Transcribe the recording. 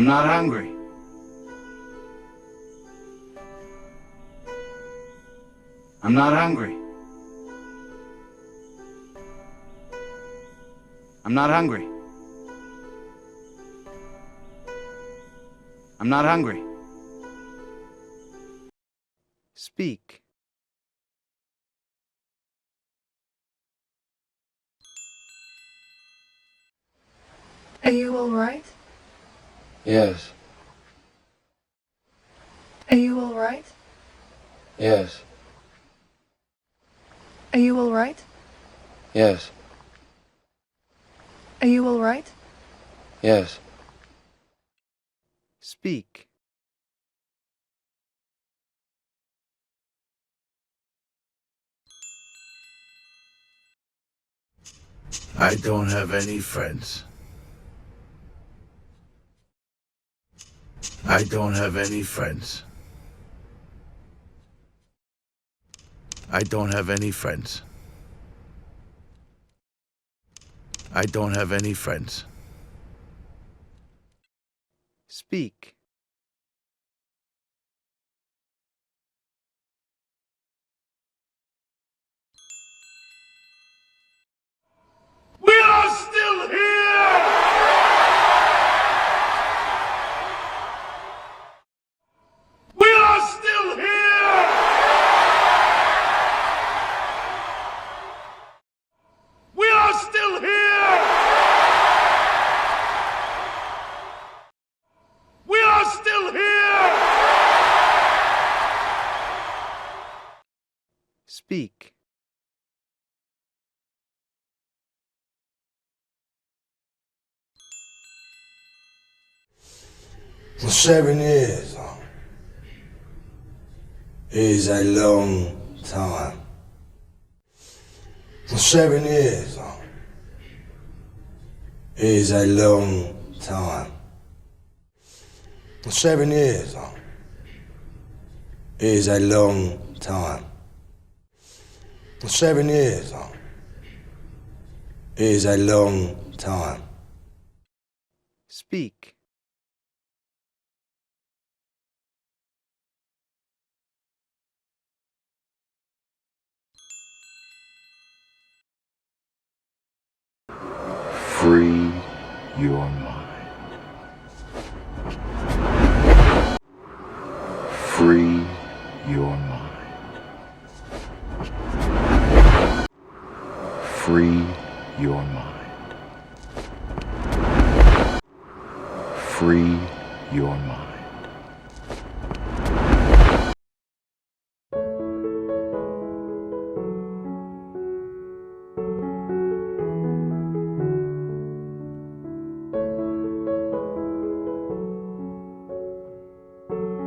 I'm not hungry. I'm not hungry. I'm not hungry. I'm not hungry. Speak. Are you all right? Yes. Are you all right? Yes. Are you all right? Yes. Are you all right? Yes. Speak. I don't have any friends. I don't have any friends. I don't have any friends. I don't have any friends. Speak. We are still here! We are still here! We are still here! We are still here! Speak. For 7 years is a long time. For 7 years is a long time. For 7 years is a long time. For 7 years is a long time. Speak. Free your mind. Free your mind. Free your mind. Free your mind.